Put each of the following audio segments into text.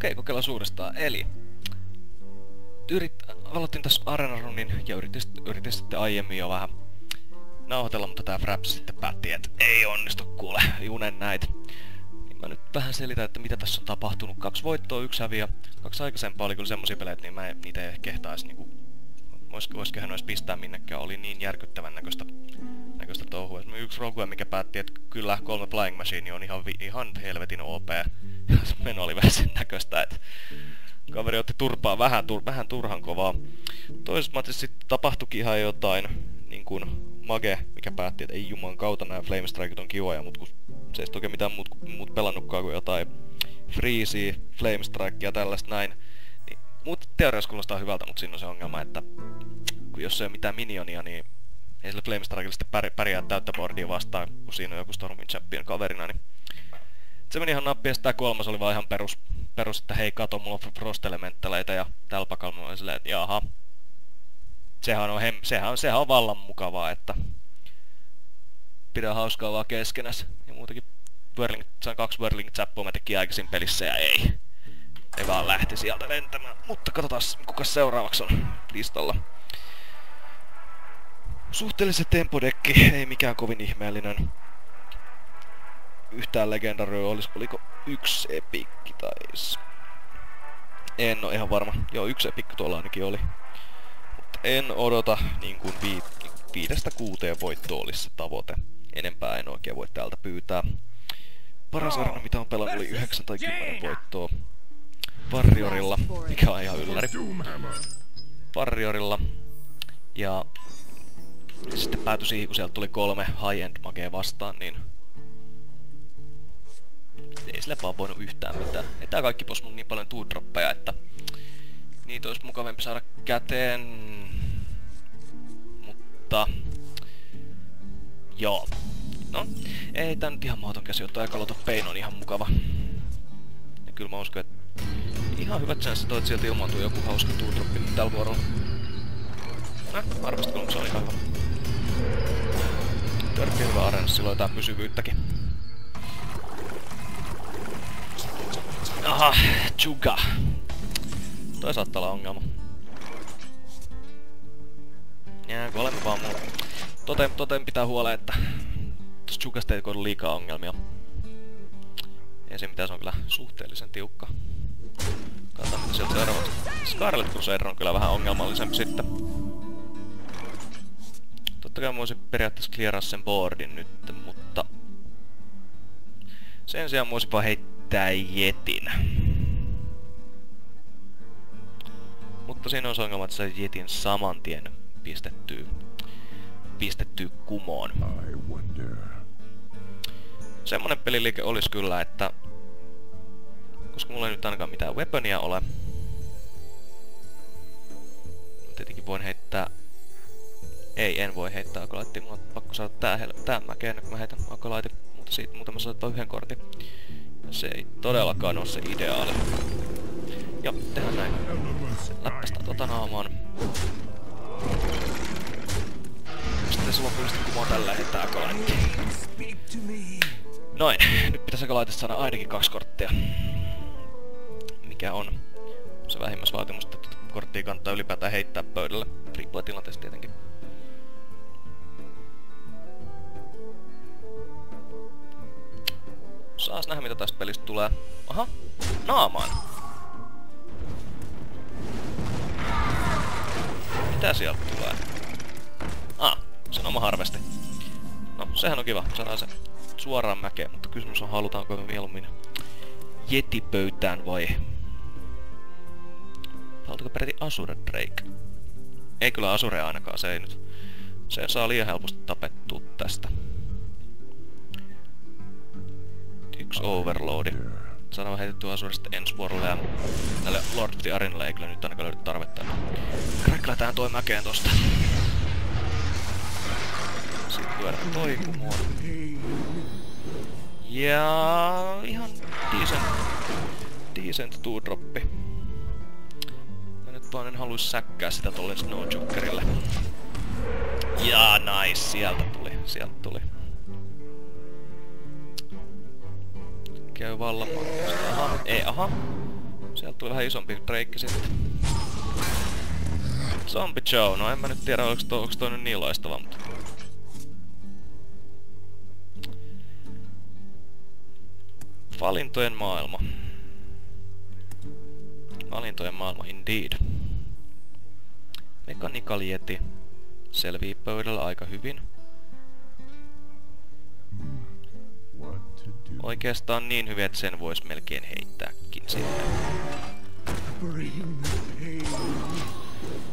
Okei, kokeillaan uudestaan. Eli aloitin tässä Arena Runin ja yritin sitten aiemmin jo vähän nauhoitella, mutta tää Fraps sitten päätti, että ei onnistu kuule, junen näitä. Niin mä nyt vähän selitän, että mitä tässä on tapahtunut. 2 voittoa, 1 häviö. 2 aikaisempaa oli kyllä semmosia pelejä, niin mä niitä ei kehtais niinku... Voisikohan nois pistää minnekään, oli niin järkyttävän näköistä touhua. Esimerkiksi 1 Rogue, mikä päätti, että kyllä 3 Flying Machine on ihan helvetin OP. Ja se meno oli vähän sen näköistä, että kaveri otti turpaa vähän turhan kovaa. Toisessa matissa sitten tapahtuikin ihan jotain, niin kuin Mage, mikä päätti, että ei juman kautta nämä Flame Strikeit on kivoja, mutta kun se ei oikein mitään muut pelannutkaan kuin jotain Freezea, Flame Strikea ja tällaista näin. Niin, muut teoriassa kuulostaa hyvältä, mutta siinä on se ongelma, että kun jos ei ole mitään minionia, niin ei sillä Flame Strikella sitten pärjää täyttä boardia vastaan, kun siinä on joku Stormin Champion kaverina, niin se meni ihan nappi, ja tää 3 oli vaan ihan perus, että hei kato, mulla on Frost-elementtaleitä, ja tällä pakalla mulla oli silleen, että jaha. Sehän on vallan mukavaa, että pidä hauskaa vaan keskenäs. Ja muutenkin sain 2 Whirling-zappua mä tekin aikaisin pelissä ja ei. Ne vaan lähti sieltä lentämään. Mutta katsotaan kuka seuraavaksi on listalla. Suhteellisen tempodekki, ei mikään kovin ihmeellinen. Yhtään legendaryä oliko 1 epikki taisi. En oo ihan varma. Joo, 1 epikki tuolla ainakin oli. Mutta en odota niin kuin 5-6 voittoa olisi se tavoite. Enempää en oikein voi täältä pyytää. Paras arena mitä on pelannut oli 9 tai 10 voittoa. Warriorilla, mikä on ihan ylläri. Warriorilla. Ja sitten päätyi siihen, kun sieltä tuli 3 high-end magea vastaan, niin ei sille vaan voinut yhtään mitään. Ei tää kaikki pos mun niin paljon two-droppeja, että niitä olisi mukavempi saada käteen. Mutta joo. No, ei tää nyt ihan mahdoton käsiotto. Aika Pain on ihan mukava. Ja kyllä mä uskon, että ihan hyvät chanssit on, että sieltä ilmaantuu joku hauska two-droppi tällä vuorolla. Arvasta kun se oli ihan hyvä. Törkki hyvä areenassa, silloin jotain pysyvyyttäkin. Aha, Juga. Toi saattaa olla ongelma. Jää, kun olemme vaan muu. Toteen pitää huoleen, että tosta Jugasta ei koidu liikaa ongelmia. Ei se mitään, se on kyllä suhteellisen tiukka. Katsotaan mitä sieltä seuraavaksi. Scarlet Crusader on kyllä vähän ongelmallisempi sitten. Totta kai mä voisin periaatteessa clearaa sen boardin nyt, mutta sen sijaan mä voisin vaan heittää Jetin. Mutta siinä on se ongelma, että se Jetin saman tien pistettyy kumoon. Semmonen peliliike olisi kyllä, että koska mulla ei nyt ainakaan mitään weaponia ole, tietenkin voin heittää. En voi heittää Acolytea, mulla on pakko saada tää mäkeä ennen kuin mä heitän Acolytea, mutta siitä muuten mä saan vaan 1 kortin. Ja se ei todellakaan oo se ideaali. Joo, tehdään näin. Läppästään tota naamaan. Sitten se lopullisesti kumoon tällä heittää Acolytea. Noin, nyt pitäis Acolytesta saada ainakin 2 korttia. Mikä on se vähimmäisvaatimus, että korttia kannattaa ylipäätään heittää pöydälle. Riippuen tilanteesta tietenkin. Saas nähdä mitä tästä pelistä tulee. Aha, naamaan. Mitä sieltä tulee? Se on oma harvesti. No, sehän on kiva. Saadaan se suoraan mäkeen, mutta kysymys on halutaanko me mieluummin Yeti-pöytään vai halutaanko peräti Azure Drake? Ei kyllä Azure ainakaan, se ei nyt. Se saa liian helposti tapettua tästä. 1 Overloadi. Saadaan heitettyä Azuresta ensi vuorolle ja näille Lord of the Arenalle ei kyllä nyt ainakaan löydy tarvetta. Kräklätään toi mäkeen tosta. Sitten lyödään toi kumoon. Ja ihan decent two-droppi. Mä nyt vaan en haluis säkkää sitä tolle Snow Jokerille. Ja nice, sieltä tuli. Käy vallan. Aha. Sieltä tuli vähän isompi Drake sitten. Zombie Joe, no en mä nyt tiedä onks toi nyt niin loistava, mutta... Valintojen maailma. Valintojen maailma, indeed. Mechanical Yeti selvii pöydällä aika hyvin. Oikeastaan niin hyvin, että sen vois melkein heittääkin sinne.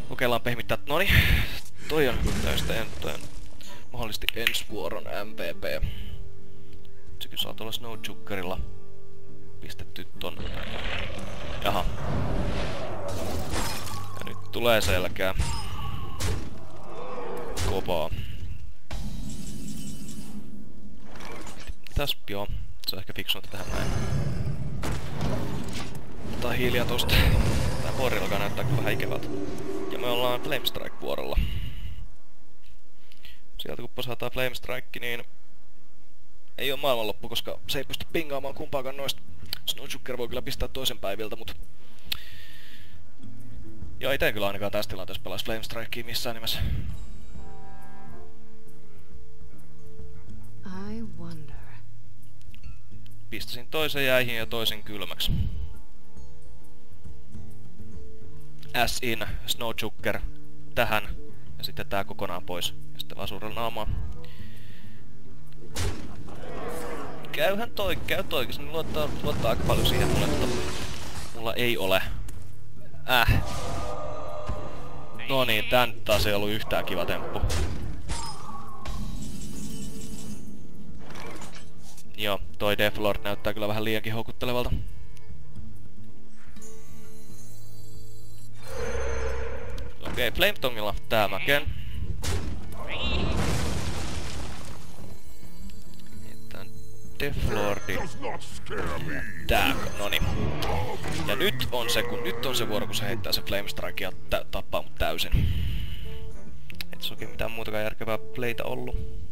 Kokeillaan pehmittää. Noni, toi on toi on mahdollisesti ensi vuoron MVP. Sekin saa tuolla Snowchuckerilla pistetty ton. Jaha. Ja nyt tulee selkää. Kovaa. Mitäs? Joo. Se on ehkä fiksunut tähän näin. Otetaan hiljaa tosta. Tää vuori alkaa näyttää kyllä vähän ikevältä. Ja me ollaan Flamestrike-vuorolla. Sieltä kun posataan Flamestrike, niin ei oo maailmanloppu, koska se ei pysty pingaamaan kumpaakaan noista. Snowchucker voi kyllä pistää toisen päiviltä, mut... Joo, ite kyllä ainakaan tässä tilanteessa pelais Flamestrikea missään nimessä. I wonder. Pistäsin toisen jäihin ja toisen kylmäksi. S-in, Snowchucker tähän ja sitten tää kokonaan pois. Ja sitten vaan suurella naamaa. Käyhän toi, käy toikin. Se luottaa aika paljon siihen mulle, mutta mulla ei ole. No niin, tän taas ei ollut yhtään kiva temppu. Joo, toi Deathlord näyttää kyllä vähän liiankin houkuttelevalta. Okei, Flametongilla tää mäken. Heittään Deathlordi. Tää, noni. Ja nyt on se vuoro, kun se heittää se Flamestrike ja tappaa mut täysin. Et se oikein mitään muutakaan järkevää playtä ollu.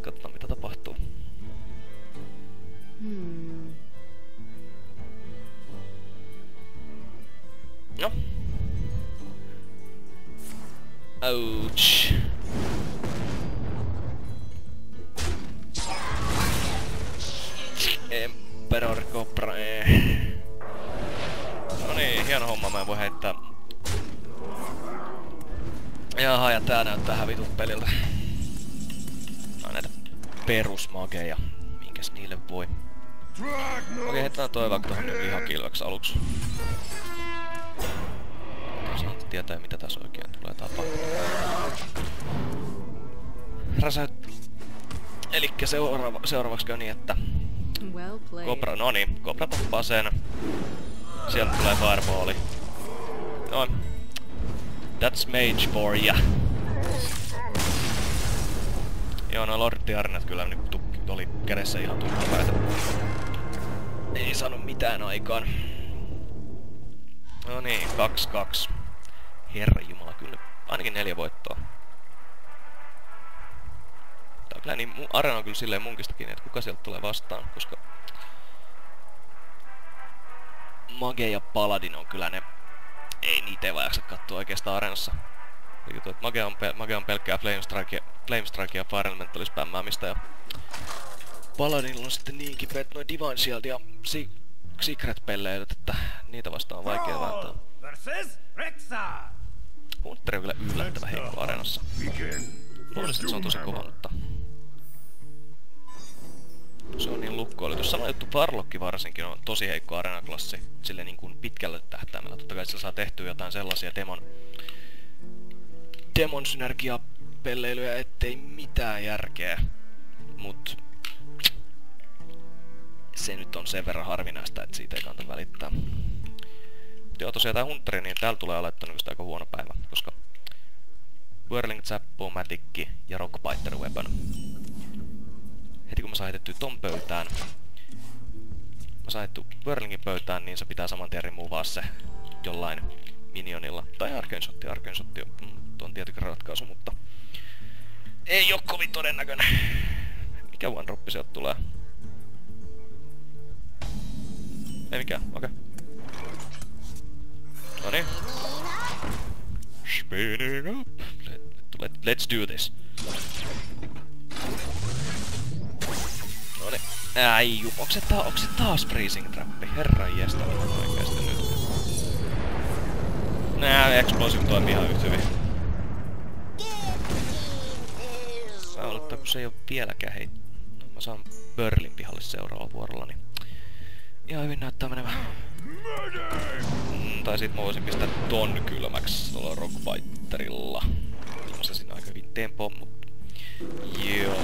Katsotaan mitä tapahtuu. No. Ouch. Emperor Cobra. No niin, hieno homma, mä en voi heittää. Jaha, ja tää näyttää hävitut peliltä. Näitä perusmageja. Minkäs niille voi? Okei, heitetään toi vaikka tohon nyt ihan kilväksi aluksi. Saan tietää mitä tässä oikein tulee tapahtumaan. Räsäyt. Elikkä seuraavaksi käy niin, että Cobra, no niin, Cobra tappaa sen. Sieltä tulee fireballi. No, that's mage for ya. Joo, no Lordi-arenat kyllä nyt oli kädessä ihan tukkapäitä. Ei saanut mitään aikaan. No niin, 2-2. Herranjumala, kyllä ainakin 4 voittoa. Tää on kyllä niin, arena on kyllä silleen munkistakin, että kuka sieltä tulee vastaan, koska... Mage ja Paladin on kyllä ne... Ei niitä ei vaan jaksa katsoa oikeastaan arenassa. Mage on pelkkää Flamestrike ja Fire Elementalin spämmäämistä ja... Paladinilla on sitten niin kipeät noi Divine Shield ja Secret-pelleilyt, että niitä vastaan on vaikea vääntää. Hunteri on kyllä yllättävän heikko arenassa. Luulisin, että se on tosi kova, mutta... Se on niin lukkoilu. Sama juttu Warlock varsinkin on tosi heikko arenaklassi. Silleen niin kuin pitkällä tähtäimellä. Totta kai sillä saa tehtyä jotain sellaisia demon synergiapelleilyjä, ettei mitään järkeä. Mut... Se nyt on sen verran harvinaista, että siitä ei kannata välittää. Joo, tosiaan tää Hunteri, niin täällä tulee aloittanut just aika huono päivä, koska... Whirling Zap-O-Matic ja Rockbiter Weapon. Heti kun mä saan heitettyä ton pöytään, mä saan heitettyä Whirlingin pöytään, niin se pitää saman tien removaa se jollain minionilla. Tai Arkensotti on tietenkin ratkaisu, mutta ei oo kovin todennäköinen. Mikä one-droppi sieltä tulee? Ei mikään, okei. Noniin. Spinning up. Let's do this. Noniin. Äijum, onks se taas freezing trappi? Herran jästä oikeesti nyt. Nää explosive toimii ihan yhtä hyvin. Saa olettaa, kun se ei oo vieläkään hei. No, mä saan Burlin pihalle seuraavalla vuorolla, niin ihan hyvin näyttää menevän. Tai sit mä voisin pistää ton kylmäks tuolla Rockfighterilla. Ilmaisin aika hyvin tempoon, mut joo.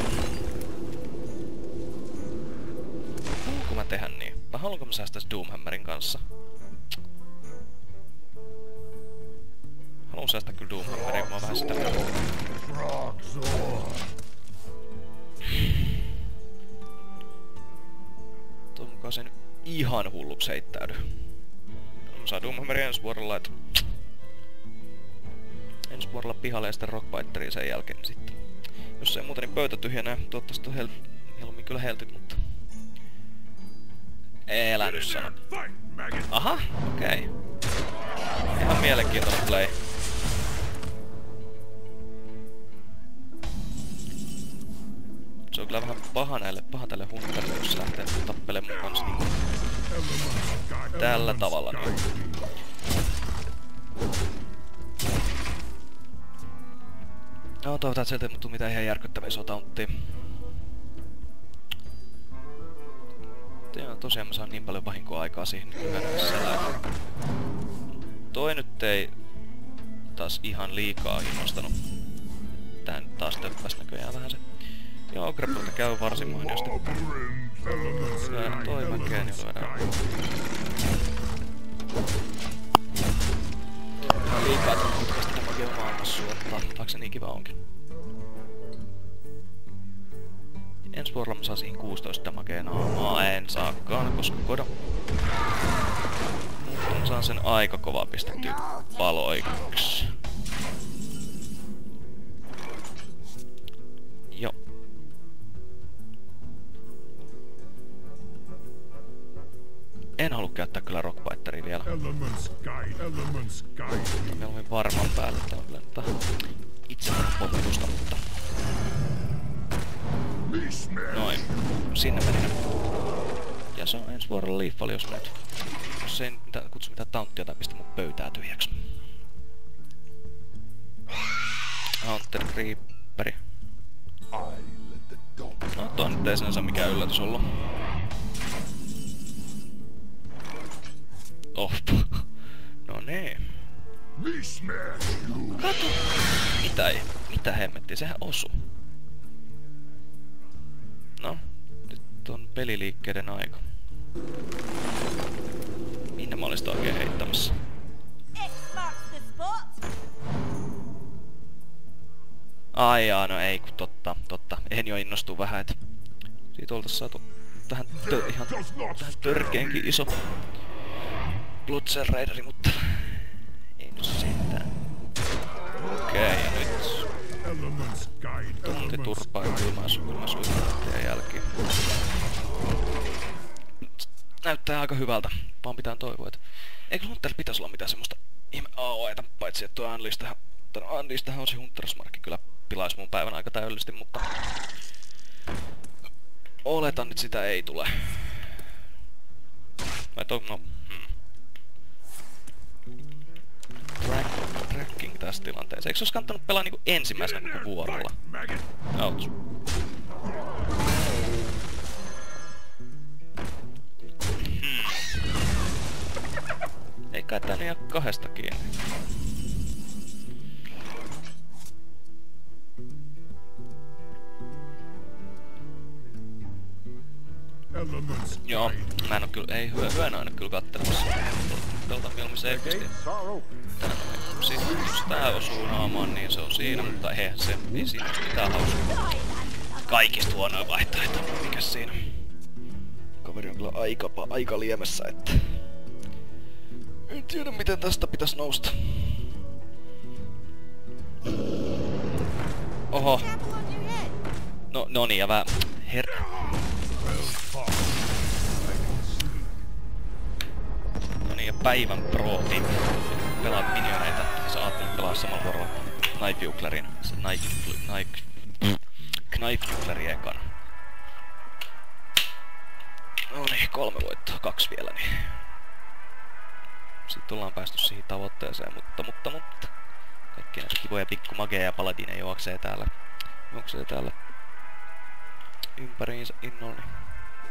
Haluanko mä tehdä niin? Vai haluanko mä säästäis Doomhammerin kanssa? Haluan säästää kyllä Doomhammerin, mä oon vähän sitä mieltä. Toivon mukaan se nyt ihan hulluks heittäydy. Mä saan Doomhammerin ensi vuorolla, et ensi vuorolla pihalle ja sitten Rockfighteria sen jälkeen sitten. Jos ei muuta, niin pöytä tyhjenee. Toivottavasti on helpommin kyllä heltit, mutta elä nyt sano. Aha, okei. Ihan mielenkiintoinen play. Se on kyllä vähän paha tälle hunterille, jos se lähtee tappelemaan mun kanssa niin tällä tavalla. Niin. No toivotaan, että sieltä ei tuu mitään ihan järkyttäviä sotauntia. Tosiaan mä saan niin paljon vahinkoa aikaa siihen lyhennässä. Toi nyt ei taas ihan liikaa innostanut. Tää nyt taas töppäs näköjään vähän se. Joo, Grapplelta käy varsin mainiosti. Lyödään toi mäkeen, niin lyödään. Ihan liikaa tutkasta tämä magia maailmassa suottaa, vaikka se niin kiva onkin. Ensi vuorolla mä saan siihen 16 damagea naamaa, en saakaan, koska kodo. Mutta mä saan sen aika kovaa pistettyä paloiksi. Joo. En halua käyttää kyllä Rockfighteria vielä. Mä olin varmaan päälle, että on kyllä nyt vähän itsevarapottusta, mutta noin. Sinne meni ne. Ja se on ensi vuorolla liiffali, jos nyt. Jos ei kutsu mitään taunttia tai pistä mun pöytää tyhjäksi. Hunter Creeperi. No toi nyt ei sinänsä mikään yllätys ollut. Oh. No niin. Kato. Mitä hemmettiä? Sehän osuu. No, nyt on peliliikkeiden aika. Minne mä olin sitä oikein heittämässä? Ai jaa, no ei kun totta. En jo innostu vähän, et siitä oltais saatu tähän ihan tähän törkeenkin iso Bloodsen Raideri, mutta ei nyt sentään. Okei, ja nyt tunti turpaa ja kylmää suihkuratteen jälkeen. Näyttää aika hyvältä, vaan pitää toivoa, että eikö Hunterilla pitäisi olla mitään semmoista ihme AOEta, paitsi että tuo Unleashedhän on se Huntersmarkki, kyllä pilaisi mun päivän aika täydellisesti, mutta oletan, että sitä ei tule. No, tracking tässä tilanteessa. Eikö se ois kannattanut pelaa niinku ensimmäisenä koko vuorolla? Outs. Ei kai tää ihan kahdesta kiinni. Joo, mä en oo kyllä, ei hyönä aina kyllä kattelemassa. Peltaan mieluummin safesti. Jos tää osuu naamaan, niin se on siinä, mutta eihän se, ei siinä oo mitään hauskaa. Kaikista huonoin vaihtoehto, mikäs siinä? Kaveri on kyllä aika liemessä, että En tiedä miten tästä pitäis nousta. Oho. No niin, ja vähän... No niin, ja päivän pro-tip. Pelaat minioneita, ja sä ajattelet pelaa samalla vuorolla Knife-Juglerin. Se Knife-Jugleri ekana. No niin, 3 voittoa, 2 vielä, niin... Sitten ollaan päästy siihen tavoitteeseen, mutta... Kaikki näitä kivoja pikkumageja ja paladineja juoksee täällä ympäriinsä innolla, niin...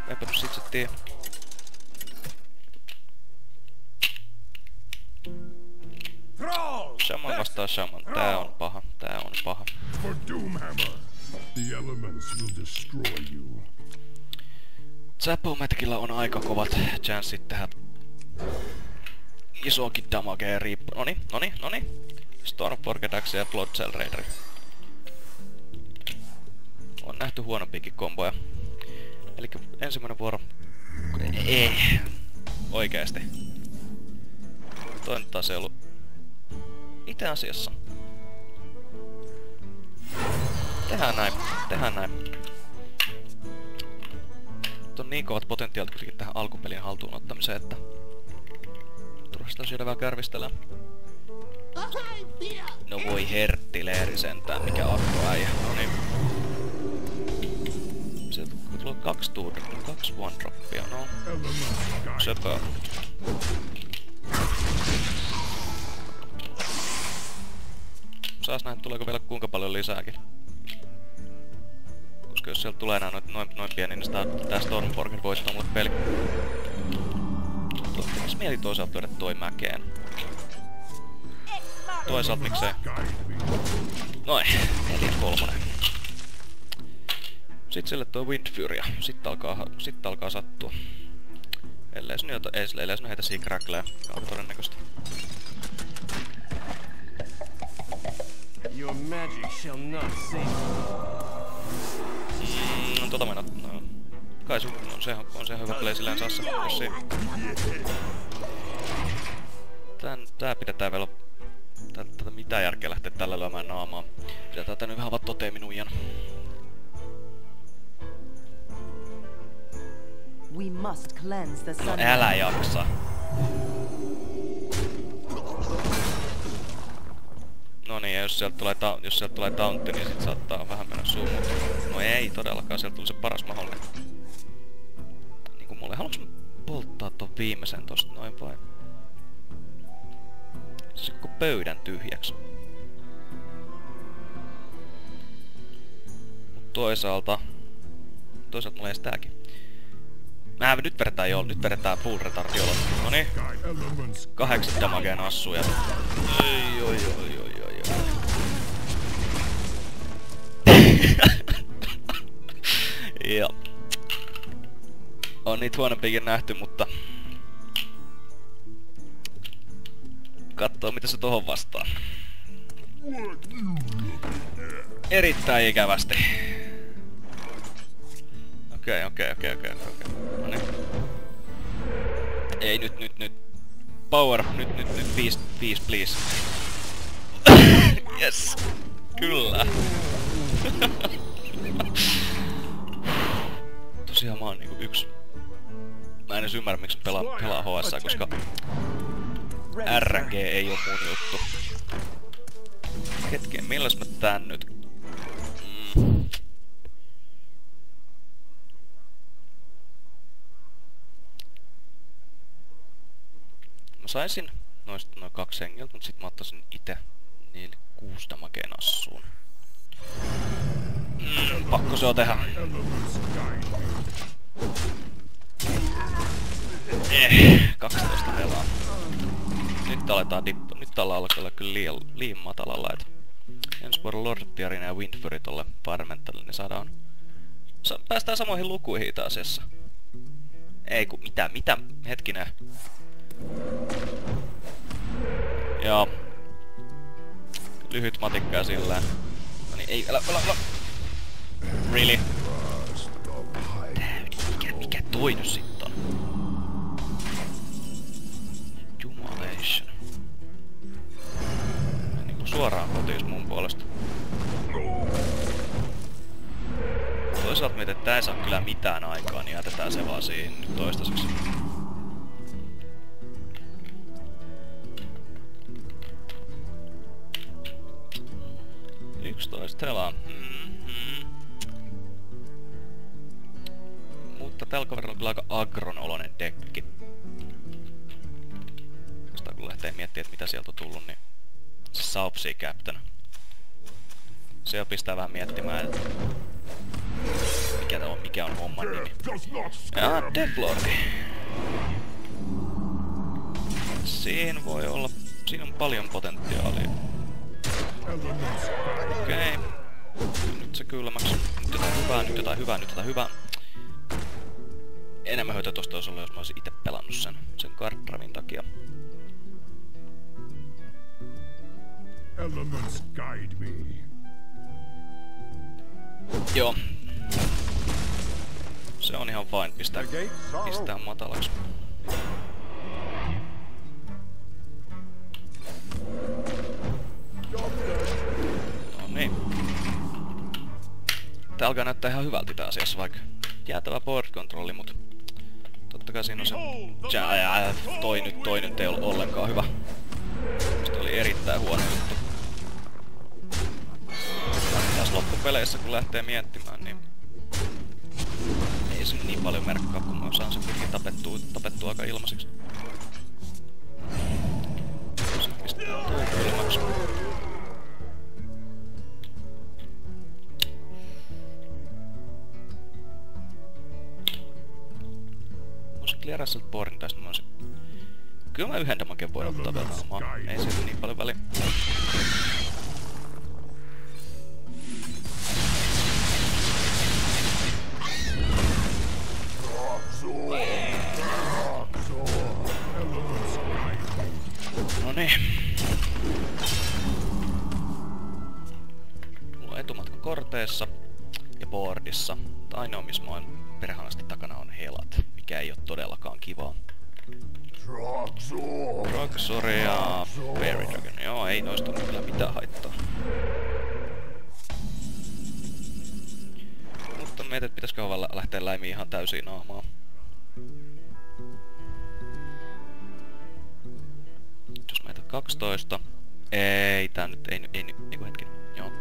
Enpä nyt sit tiedä. Shaman vastaa Shaman. Tää on paha. Zapometkillä on aika kovat chanssit tehdä isoakin damagea riippu. Noni. Stormforged Axe ja Bloodcell Raider. On nähty huonompiakin komboja. Elikkä ensimmäinen vuoro. Ei. Oikeesti. Toinen taas ei ollut. Itse asiassa. Tehdään näin. Nyt on niin kovat potentiaalit kuitenkin tähän alkupelin haltuun ottamiseen, että... Turhasta syödä vähän kärvistellään. No voi herttileeri sentään, mikä akkuäijä. Noniin. Sieltä tulee 2 one-droppia, no. Söpöä. Saas nähdä, tuleeko vielä kuinka paljon lisääkin. Koska jos sieltä tulee nää noin pieni, niin tää Stormforged voittaa mulle peli. Tekis mieli toisaalta lyödä toi mäkeen. Toisaalta miksei. Noin, 4-3. Sitten sille toi Windfury ja sitten alkaa sattua. Ellei sun heitä Seacrackleja, aika todennäköistä. Your magic shall not save. Tota mennä. No. Kai sun on se hyvä play silleen saassa, jos ei. Tää pidetään vielä. Tätä mitään järkeä lähteä tällä lyömään naamaa. Pidetään tää nyt vähän toteeminuijan. No älä jaksa. No niin, ja jos sieltä tulee tauntti, niin sit saattaa vähän mennä suuhun. No ei todellakaan, sieltä tuli se paras mahdollinen. Niinku mulle, haluanko mä polttaa ton viimeisen tosta noin vai? Siis koko pöydän tyhjäksi. Mut toisaalta mulla ees tääkin. Nyt vedetään full retardiolla. Noniin. 8 damagea nassuja. Oi. Joo. On niitä huonompiakin nähty, mutta... Kattoo mitä se tohon vastaa. Erittäin ikävästi. Okei. Noniin. Ei nyt. Power, nyt. 5 please. Yes. Kyllä. Tosiaan mä oon niinku yks. Mä en edes ymmärrä miksi pelaa HS, koska RNG ei oo mun juttu. Hetken, milläs mä tän nyt? Mä saisin noista noin 2 hengiltä, mut sit mä ottaisin ite 6 damagea nassuun. Pakko se on tehdä. 12 pelaa. Nyt ollaan kyllä liian matalalla, et ensi vuoden Lordtiarina ja Windfury tolle Firementalille, niin saadaan... päästään samoihin lukuihin itse asiassa. Ei ku mitä? Hetkinen. Joo. Lyhyt matikkaa sillään. No niin, ei, älä. Really? Mikä toi nyt sit on? Jumala suoraan kotiin mun puolesta. Toisaalta mietin, että tää ei saa kyllä mitään aikaa, niin jätetään se vaan siihen nyt toistaiseksi. Helaa. Mutta tällä kaverilla on kyllä aika agron-oloinen dekki. Sitä kun lähtee miettimään, että mitä sieltä on tullut, niin se Saupsea Captain. Se jo pistää vähän miettimään, että mikä on homman nimi. Ja Deathlordi. Siinä voi olla... Siinä on paljon potentiaalia. Okei. Nyt se kylmäksi. Nyt jotain hyvää, nyt jotain hyvää, nyt jotain hyvää. Enemmän hyötyä tosta olisi ollut, jos mä olisin ite pelannut sen Card-Dravin takia. Elements guide me. Joo. Se on ihan fine pistää matalaksi. No niin. Tää alkaa näyttää ihan hyvältä tää asiassa, vaikka jäätävä board controlli, mut totta kai siinä on se... Toi nyt ei ollut ollenkaan hyvä. Se oli erittäin huono juttu. Tässä loppupeleissä kun lähtee miettimään, niin ei se niin paljon merkkaa, kun mä saan sen kuitenkin tapettua aika ilmaiseksi. Se pistää tuo ilmaksi. Voisin clearaa sieltä boardin, tai sitten mä voisin... Kyllä mä yhden damagen voin ottaa vielä naamaan. Ei siitä niin paljon väliä. Noniin. Mulla on etumatka korteessa ja boardissa. Ainoa missä mä oon perhanasti takana on helat, mikä ei oo todellakaan kivaa. Roxor ja Fairy Dragon. Joo, ei noista ole kyllä mitään haittaa. Mutta mietin, että pitäisikö lähteä läimiin ihan täysiin naamaan. Jos mä 12. Ei, tää nyt ei niinku hetki. Joo.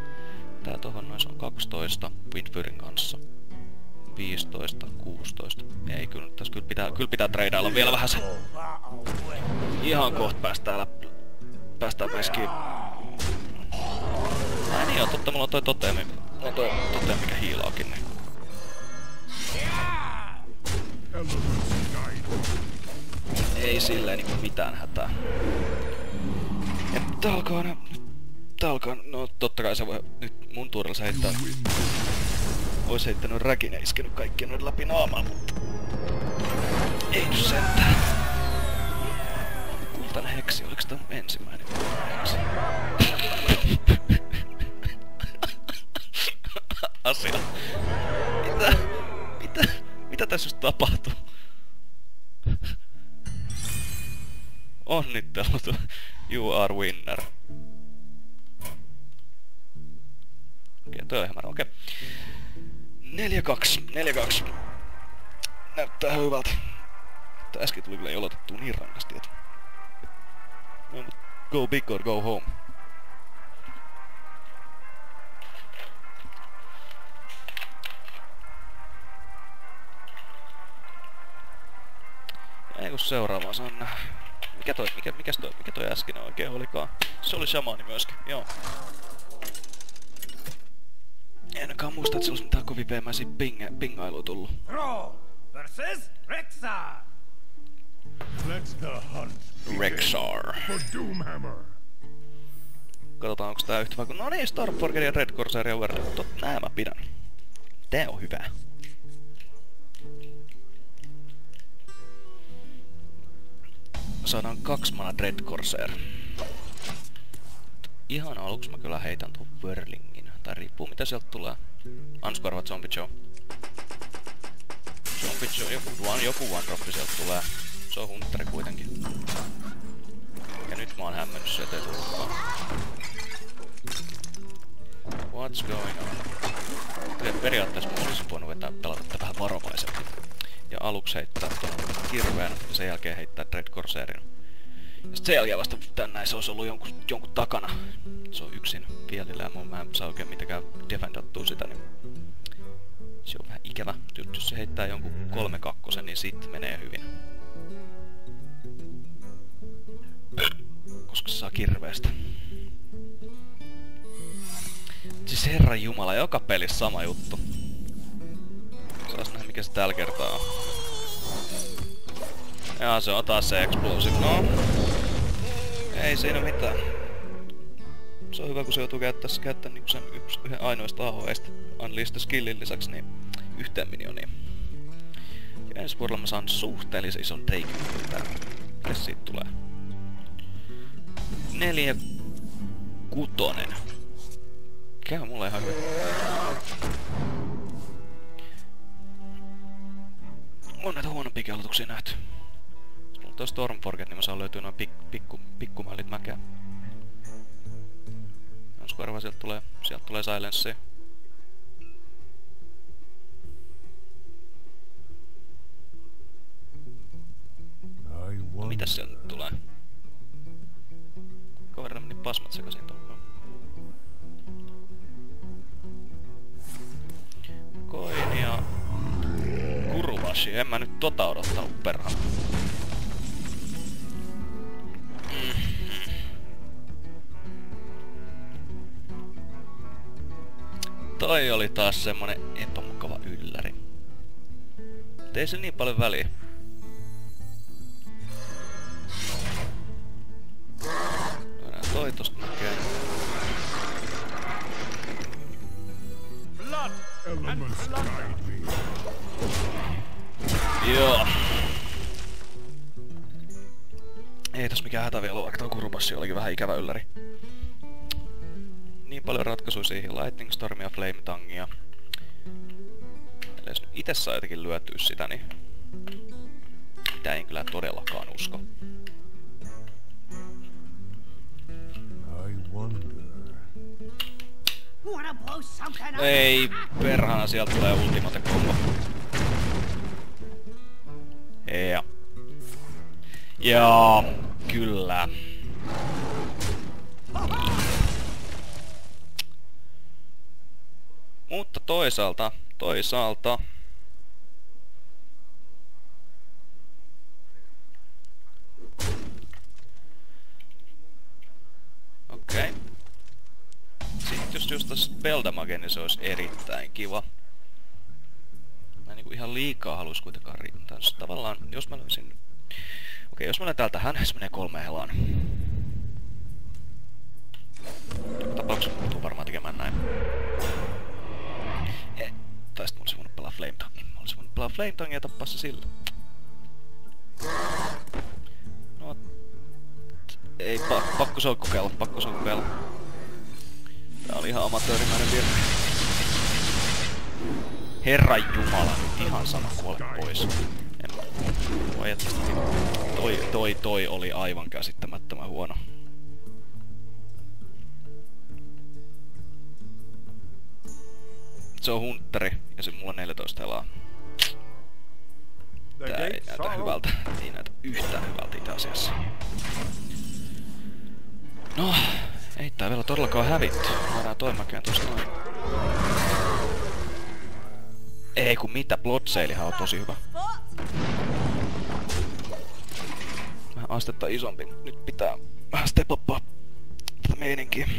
Tää tohon noin on 12 Windfurin kanssa. 15, 16. Ei, kyllä tässä kyllä pitää treidailla vielä vähän se. Ihan kohta päästään meskiin. Ai niin joo, totta, mulla on toi toteemi. Mulla on toi toteemi, mikä hiilaakin, niin. Ei silleen niinku mitään hätää. Ja tää alkaa, no totta kai se voi nyt mun tuurilla se heittää. Ois heittänyt räkin ja iskenyt kaikkien noiden läpi naamaa, mutta... Ei nyt sentään. Kultainen heksi, oliks tää ensimmäinen kultainen heksi? Asia. Mitä tässä just tapahtuu? Onnittelut. You are winner. Okei, toi on ihan okei. 4-2. Näyttää hyvältä. Tää äsken tuli kyllä jolotettua niin rankasti, että... No, go big or go home. Ei kun seuraavaa saan nähdä. Mikä toi äsken oikein olikaan? Se oli shamaani myöskin, joo. En ainakaan muista, että se olisi mitään kovin peemäisiä pingailua tullut. Ro versus Rexxar. Let the hunt Rexxar. for Doomhammer. Katsotaan onko tää yhtä vaikka... No niin, Starforger ja Red Corsair ja Overlord. Nää mä pidän. Tää on hyvä. Saadaan 2 mana Red Corsair. Ihan aluksi mä kyllä heitän tuon Whirlingin. Tai riippuu mitä sieltä tulee. Unscore Zombie Joe. Zombie Joe, joku one droppi sieltä tulee. Se on Hunteri kuitenkin. Ja nyt mä oon hämmennyt sieltä, ei tullutkaan. What's going on? Periaatteessa mun olisi voinut pelata vähän varovaisemmin. Ja aluksi heittää tuohon kirveen ja sen jälkeen heittää Dread Corsairin. Ja sit sen jälkeen vasta tänne se olisi ollut jonkun takana. Se on yksin fielillä ja mä en saa oikein mitenkään defendattua sitä, niin se on vähän ikävä. Jos se heittää jonkun 3-2, niin sit menee hyvin. Koska se saa kirveestä. Siis herran jumala, joka pelissä sama juttu. Saas nähdä mikä se tällä kertaa on. Jaa, se on taas se explosive. No. Ei siinä mitään. Se on hyvä kun se joutuu käyttää niinku sen yhden ainoista AOEista Unleash skillin lisäksi niin yhteen minioniin. Ja ensi vuodella mä saan suhteellisen ison teikin. Mikäs siitä tulee? 4-6. Käy mulle ihan hyvin. On näitä huonompiakin aloituksia nähty. Jos mulla on Stormforget, niin mä saan löytyä noin pikkumailit mäkeä. Onsko arvaa sieltä tulee Silencea. No, mitäs sieltä nyt tulee? Koverran meni pasmat sekaisin tuohon. Koin ja Kuruvashi, en mä nyt tota odottanut perhana. Toi oli taas semmonen epämukava ylläri. Mut ei se niin paljon väliä. Voidaan toi tosta näkee. Elements guide me. Joo. Ei tossa mikään hätä vielä ole, vaikka tuo Kurupassi olikin vähän ikävä ylläri. Niin paljon ratkaisuja siihen, Lightning Stormia, Flame Tangia. Jos nyt ite saa jotenkin lyötyä sitä, niin mitä en kyllä todellakaan usko. No ei, perhana sieltä tulee ultimate combo. Ja kyllä. Mutta toisaalta. Okei. Sitten jos tässä Beldamage, niin se olisi erittäin kiva. Mä en niinku ihan liikaa halus kuitenkaan riittää. Tavallaan, jos mä löysin... Okei, jos mä löytän tähän, se menee 3 helaan. Tapauksessa mä tuun varmaan tekemään näin. Tai sit mä olisin voinut pelaa Flame Tangin. Mä olisin voinut pelaa Flame Tangin ja tappaa se sillä. No... Ei, pakko se on kokeilla. Tää oli ihan amatöörimäinen virhe. Herran jumala, nyt ihan sama kuole pois. Toi oli aivan käsittämättömän huono. Se on Hunteri ja se mulla on 14 helaa. Tää ei näytä hyvältä. Ei näytä yhtään hyvältä itse asiassa. No, ei tää vielä todellakaan hävitty. Voidaan toimakään tosta noin. Ei kun mitä, Bloodsailihan on tosi hyvä. Vähän astetta isompi. Nyt pitää vähän step uppaa tätä meininkiä.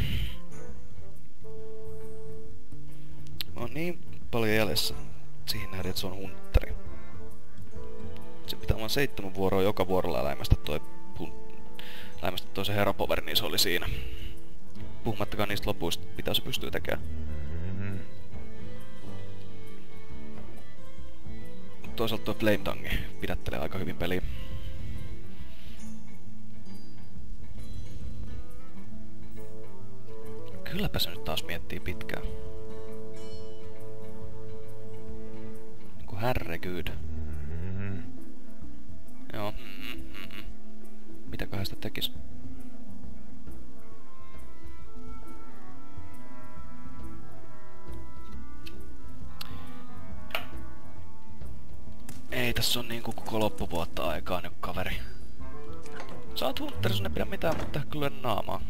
Mä oon niin paljon jäljessä siihen nähden, että se on Hunteri. Se pitää vaan 7 vuoroa joka vuorolla läimästä toi se Hero Power, niin se oli siinä. Puhumattakaan niistä lopuista, mitä se pystyy tekemään. Toisaalta tuo Flame Tangi pidättelee aika hyvin peliä. Kylläpä se nyt taas miettii pitkään. Niinku herregud. Joo. Mitäköhän sitä tekis? tässä on niinku koko loppuvuotta aikaa nyt, kaveri. Sä oot Hunter, sun ei pidä mitään, mutta kyllä naamaa.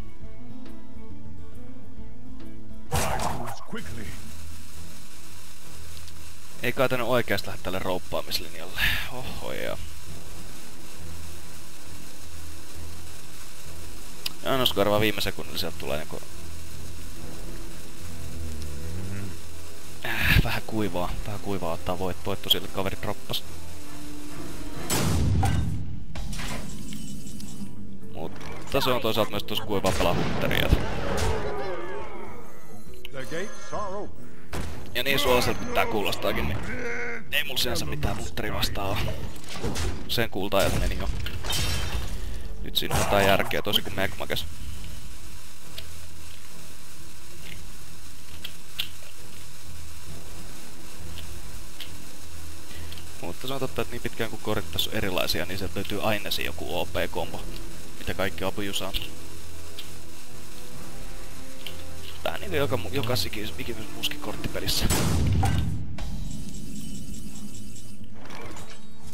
Ei kai tänne oikeesti lähde tälle rouppaamislinjalle. Oho joo. Annosko arvaa viime sekunnilla sieltä tulee niinku... Vähän kuivaa ottaa voitto sille kaveri droppas. Mutta se on toisaalta myös tossa kuivaa pelaa Hunteria. Ja niin suolaselta pitää kuulostaakin, niin ei mulla sinänsä mitään Hunteri vastaan oo. Sen kulta-ajat meni jo. Nyt siinä on jotain järkeä tosi kuin Megmages. Mutta se on totta, että niin pitkään kun korit tässä on erilaisia, niin sieltä löytyy aina se joku OP-kombo, mitä kaikki apujusaa. Vähän niinku joka ikimys muskikorttipelissä.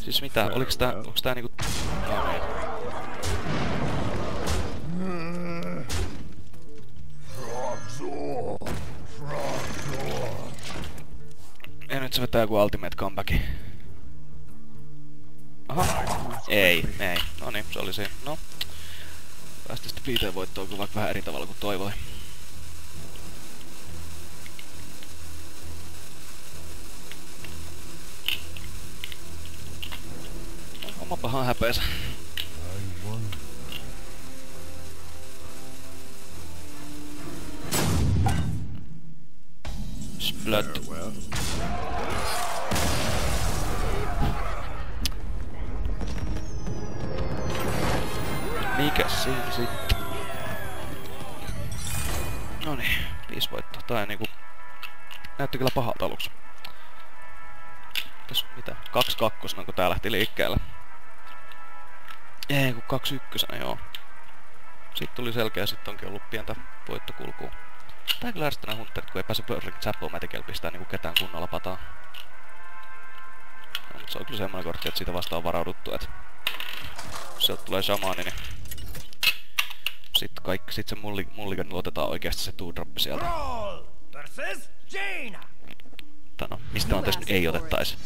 Siis mitä, onks tää niinku... No niin. Ja nyt se vetää joku ultimate comebacki. Aha. Ei. No niin, se oli siinä. No. Päästi sitten 5 voittoon, kun vaikka vähän eri tavalla kuin toivoi. Oma pahan häpeensä. Splut. Mikäs siinä sitten? Noniin, 5 voittoa. Tää niinku... näytti kyllä pahalta aluksi. Tässä mitä? 2-2, kun tää lähti liikkeelle. Ei, kun 2-1, joo. Sitten tuli selkeä, sit onkin ollut pientä voittokulkua. Tää kyllä ärsyttää Hunterit, kun ei pääse Perfect Zappo-mätikellä pistää niinku ketään kunnolla pataa. No, se on kyllä semmonen kortti, että siitä vasta on varauduttu, et... jos sieltä tulee shamaani, niin... Sit se mulligan luotetaan oikeesti se 2-droppi sieltä. Tai no, mistä on tässä nyt ei otettais?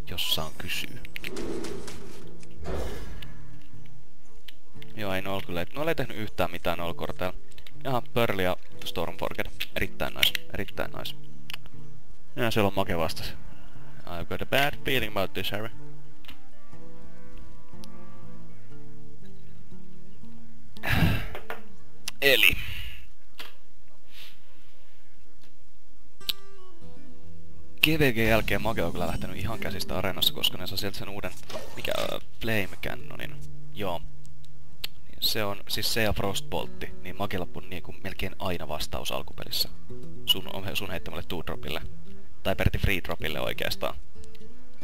Jos saan kysyä. Joo, ei noilla kyllä. Noilla ei tehnyt yhtään mitään noilla korteilla. Jaha, Pearl ja Stormforged. Erittäin nice. Ja siellä on Make vastas. I've got a bad feeling about this, Harry. Eli... GVG jälkeen Mage on kyllä lähtenyt ihan käsistä areenassa, koska ne saa sieltä sen uuden... mikä... Flame Cannonin. Joo. Se on... siis se ja Frostboltti, niin Magella on niinku melkein aina vastaus alkupelissä. Sun heittämälle 2-dropille. Tai perti free-dropille oikeastaan.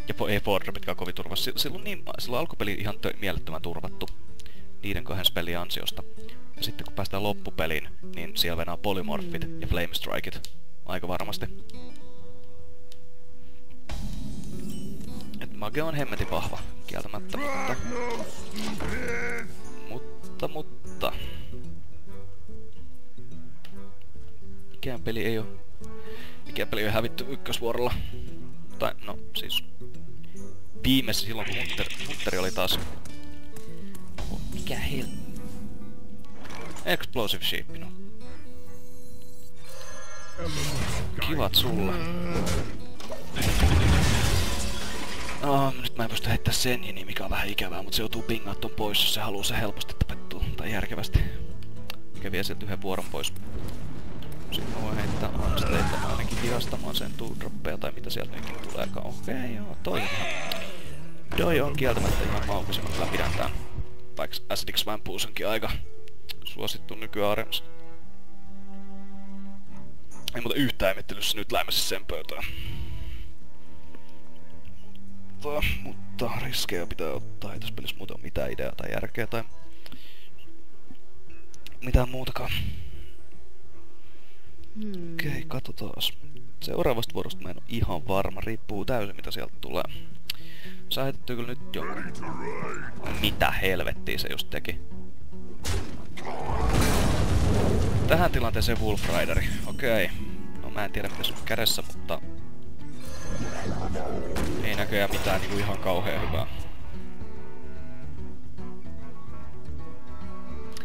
Ja ei 4-dropitkaan kovin turvassa. Silloin alkupeli ihan mielettömän turvattu. Niiden 2 pelin ansiosta. Ja sitten kun päästään loppupeliin, niin siellä venää polymorphit ja flamestrikeit. Aika varmasti. Et Mage on hemmetin vahva, kieltämättä, mutta... Mikään peli ei oo hävitty ykkösvuorolla. Tai, no, siis... viimeisessä silloin, kun Hunteri oli taas... mikä Explosive Sheep, no. Kivat sulle. Nyt mä en pysty heittää Senjini, mikä on vähän ikävää, mutta se joutuu pingaa ton pois, jos se haluu se helposti tapettua. Tai järkevästi. Mikä vie sieltä 1 vuoron pois. Sitten mä voin heittää Unstateamaan ainakin hidastamaan sen 2-droppeja tai mitä sieltä nytkin tuleekaan. Okei, joo, toi on kieltämättä ihan maukisemmat läpidän tää. Vaikka Acidic Swampus onkin aika suosittu nykyareenassa. Ei muuta yhtään ihmettelyssä nyt läimässä sen pöytään. Mutta riskejä pitää ottaa. Ei tässä pelissä muuten ole mitään ideaa tai järkeä tai mitään muutakaan. Okei, katsotaas. Seuraavasta vuorosta mä en oo ihan varma, riippuu täysin mitä sieltä tulee. Saa heitettyä kyllä nyt jonkun. Mitä helvettiä se just teki? Tähän tilanteeseen Wolf Rideri. Okei. No mä en tiedä mitä sun kädessä, mutta... Ei näköjään mitään niinku ihan kauhean hyvää.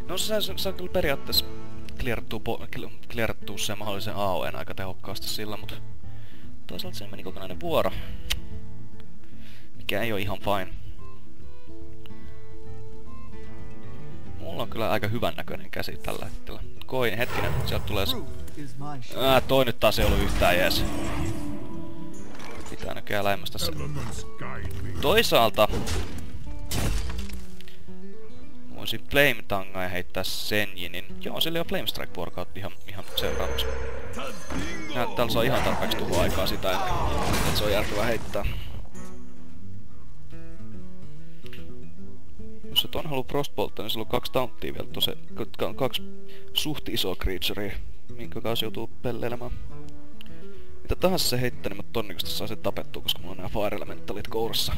No se saa kyllä periaatteessa clearattua sen mahdollisen AOEn aika tehokkaasti sillä, mutta... Toisaalta se meni kokonainen vuoro. Mikä ei oo ihan fine. Mulla on kyllä aika hyvän näköinen käsi tällä hetkellä. Koin, hetkinen, sieltä tulee se... toi nyt taas ei ollut yhtään jees. Pitää näköjään lämmästä se. Toisaalta... Voisin Flame Tangaa ja heittää Senjinin. Joo, sillä on Flame Strike Workout ihan seuraavaksi. Täällä saa ihan tarpeeksi tuhoaikaa sitä, että se on järkevää heittää. Jos et on halua Frostboltta, niin sillä on 2 taunttia vielä tose, 2 suht isoa creaturea, minkä kanssa joutuu pelleilemään. Mitä tahansa se heittää, niin mä todennäköisesti saa sen tapettua, koska mulla on nää Fire Elementalit kourassa.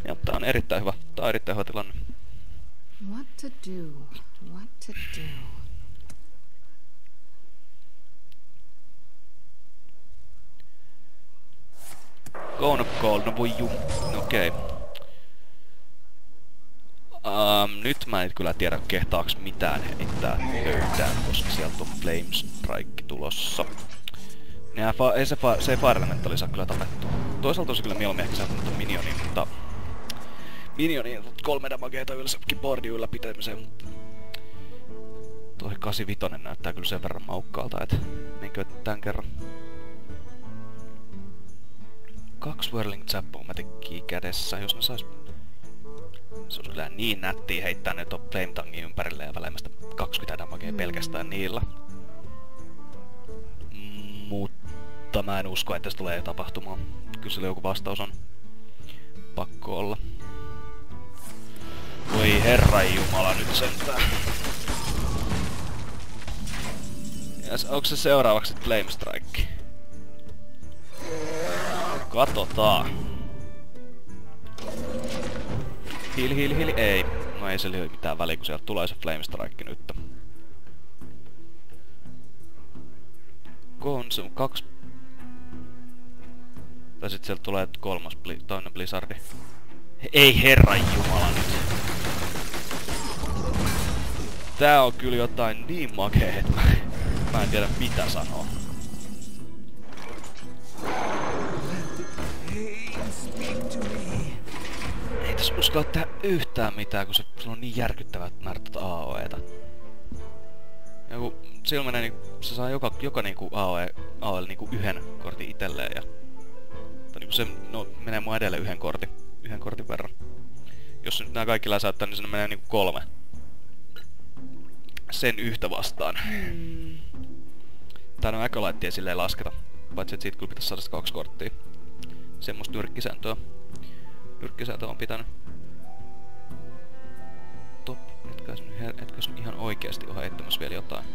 Ja tää on erittäin hyvä. Tää on erittäin hyvä tilanne. What to do? What to do? Gone of Cold, no voi juu. Okei. Nyt mä en kyllä tiedä kehtaaks mitään heittää löytää, koska sieltä on Flame Strike tulossa. Ei se Fire Elementali saa kyllä tapettua. Toisaalta on se kyllä mieluummin ehkä saattanut minionin, mutta... Minionin 3 damageita yleensäkin boardin ylläpitämiseen, mutta... Toi 85 näyttää kyllä sen verran maukkaalta, et... Menkö tän kerran? 2 Whirling Zappo-mätikkiä kädessä, jos ne sais... Se on kyllä niin nättiä heittää ne ton Flame Tangin ympärille ja välemästä 20 damagea pelkästään niillä. Mutta mä en usko, että se tulee tapahtumaan. Kyllä sillä joku vastaus on. Pakko olla. Voi herranjumala nyt sentään. Ja onko se seuraavaksi Flame Strike? Katsotaan. Hiili, ei. No ei sillä ole mitään väliä, kun sieltä tulee se Flame Strike nyt. Se on 2... Tai sit sieltä tulee toinen Blizzardi. Ei herranjumala nyt. Tää on kyllä jotain niin makea, että mä en tiedä mitä sanoa. Ei tässä uskalla tehdä yhtään mitään, kun se on niin järkyttävät määrät AOEta. Ja kun sillä menee niinku, se saa joka niinku AOL niinku 1 kortin itselleen ja... Tai niinku se menee mun edelle yhden kortin verran. Jos nyt nää kaikki läsäyttää, niin sinne menee niinku 3. Sen yhtä vastaan. Tää on Acolytea silleen lasketa. Paitsi et siitä kyllä pitäis saada 2 korttia. Semmoista nyrkkisääntöä. Nyrkkisääntö on pitänyt. Top, etkäs nyt ihan oikeesti oo heittämässä vielä jotain.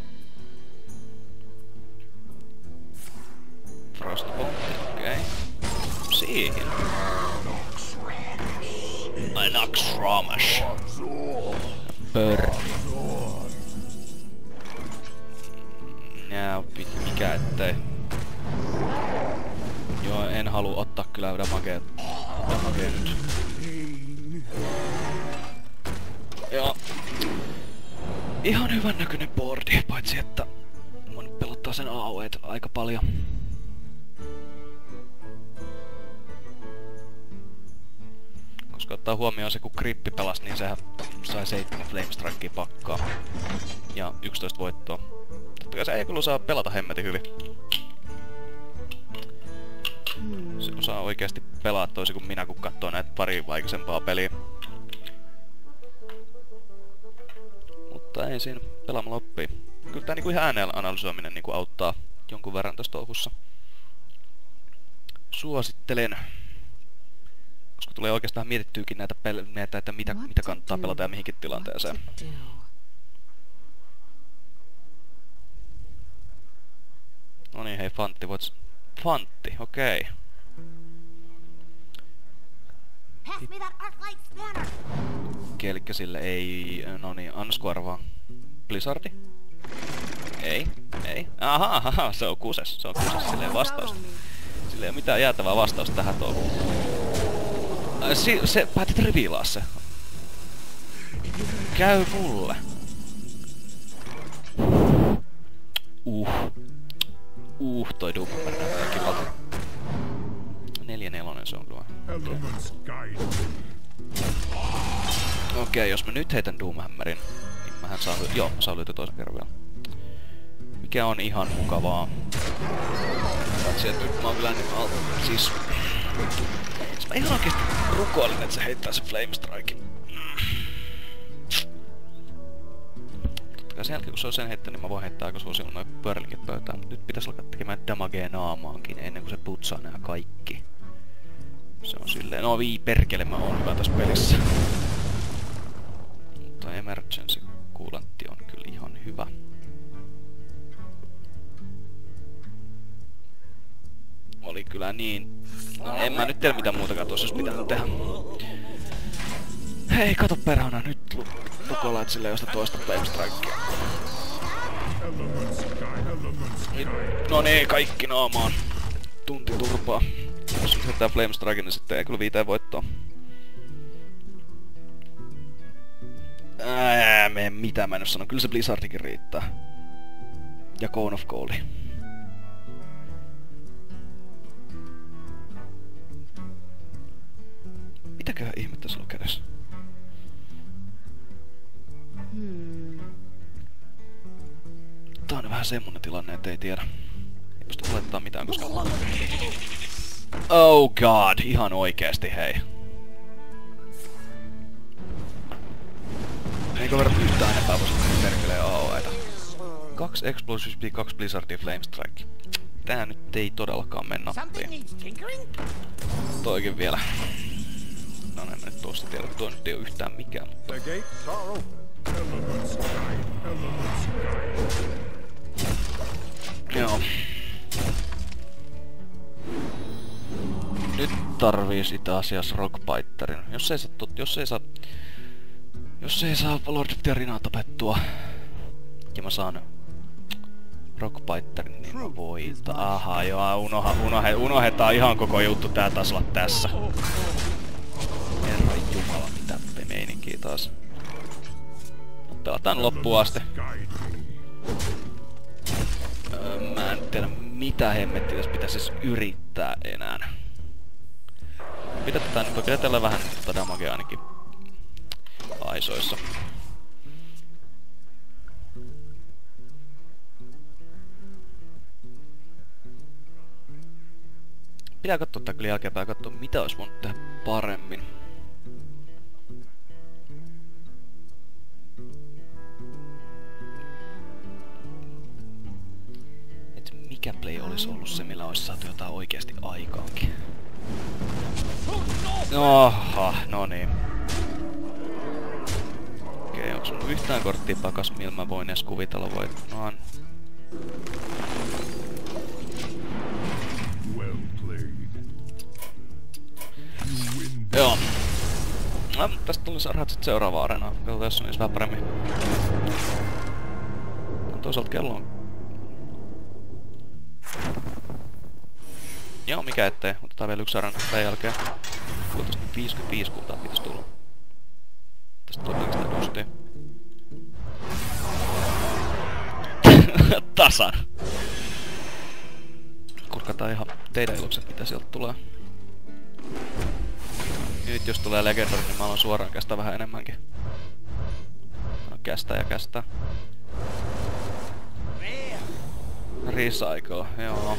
Frostbolt, okei. Siihen. Nox Ramash. Pörr. Nää mikä ettei. Joo, en halua ottaa kyllä damagea nyt. Joo. Ihan hyvän näköinen boardi, paitsi että mun pelottaa sen AOEt aika paljon. Koska ottaa huomioon se kun Grippi pelasi, niin sehän sai 7 Flame Strikea pakkaa. Ja 11 voittoa. Totta kai se ei kyllä saa pelata hemmetin hyvin. Se osaa oikeesti pelaa toisin kuin minä, kun katsoo näitä pari vaikeisempaa peliä. Mutta ei siinä pelaamalla oppii. Kyllä tää niinku ihan ääneen analysoiminen niinku auttaa jonkun verran tossa touhussa. Suosittelen. Koska tulee oikeastaan mietittyykin näitä että mitä kannattaa pelata ja mihinkin tilanteeseen. Noniin. niin, hei Fantti, voit... Fantti, okei. Okay. Pass me that arc light spanner. Elikkä sille ei... No niin, annasko arvaa? Blizzardi? Ei, ei. Aha, se on kuses. Se on kuses, silleen vastaus. Sillä ei oo mitään jäätävää vastausta tähän touhuun. Se päätit revealaa se. Käy mulle. Toi Doom-hammer näyttää kivalta. 4-4 se on tuo. Elements guide me. Okei, jos mä nyt heitän Doom-hammerin, niin mähän saan... Joo, mä saan löytyä toisen kerran vielä. Mikä on ihan mukavaa. Katsi, että nyt mä oon kyllä niin siis mä ihan oikeesti rukoilin, että se heittää se Flame Strike. Totta kai sen jälkeen kun se on sen heittänyt, niin mä voin heittää aika suosiolla noin pörlingit pöytään. Mut nyt pitäis alkaa tekemään damagea naamaankin ennen kuin se putsaa nää kaikki. Se on silleen, no perkele, mä oon hyvä tässä pelissä. Mutta emergency coolantti on kyllä ihan hyvä. Oli kyllä niin. No, en mä nyt tiedä mitä muutakaan tuossa olisi pitänyt tehdä. Hei, kato perhana, nyt lukollaat silleen josta toista Flame Strikea. No niin, kaikki naamaan. Tunti turpaa. Jos nyt heittää Flame Strike, niin sitten ei kyllä 5 voittoa. Mitä mä en oo sanonut, kyllä se Blizzardikin riittää. Ja Cone of Cold. Mitäköhän ihmettä sulla on kädessä? Tää on vähän semmonen tilanne, et ei tiedä. Ei pysty laittaa mitään, koska... Oh god, ihan oikeesti hei. Eikö verran yhtään enempää voisi perkeleen AOEita? 2 Explosive, 2 Blizzardia Flame Strike. Tää nyt ei todellakaan mene nappiin. Toikin vielä. No en mä nyt tuosta tiedä, toi nyt ei oo yhtään mikään, mutta... Joo. Nyt tarvii sitä asiassa Rockbiterin. Jos ei saa Lord of the Arenaa tapettua ja mä saan Rockbiterin, niin mä voitan. Aha, joo, unohdetaan ihan koko juttu tää taas olla tässä. Herran jumala, mitä meininkiä taas. Pelataan loppuun asti. Mä en tiedä mitä hemmettiä tässä pitäis edes yrittää enää. Pidetään vähän damagea ainakin aisoissa. Pitää katsoa tää kyllä jälkeenpäin katsoa mitä ois voinut tehdä paremmin. Et mikä play olis ollut se millä ois saatu jotain oikeesti aikaankin. Oha, no niin. Okei, onks mun yhtään korttia pakas, millä mä voin edes kuvitella voittaan? Joo. No, tästä tuli saada sit seuraavaa areenaa. Katsotaan jos on edes vähän paremmin. No, toisaalta kello on... Joo, mikä ettei. Otetaan vielä yksi areena tämän jälkeen. Kuultaasti 55 kultaa pitäis tulla. Tästä tulee sitä dustia. Tasan! Kurkataan ihan teidän ilukset mitä sieltä tulee. Nyt jos tulee legendary, niin mä alan suoraan kästä vähän enemmänkin. No kästä ja kästä. Recycle, joo.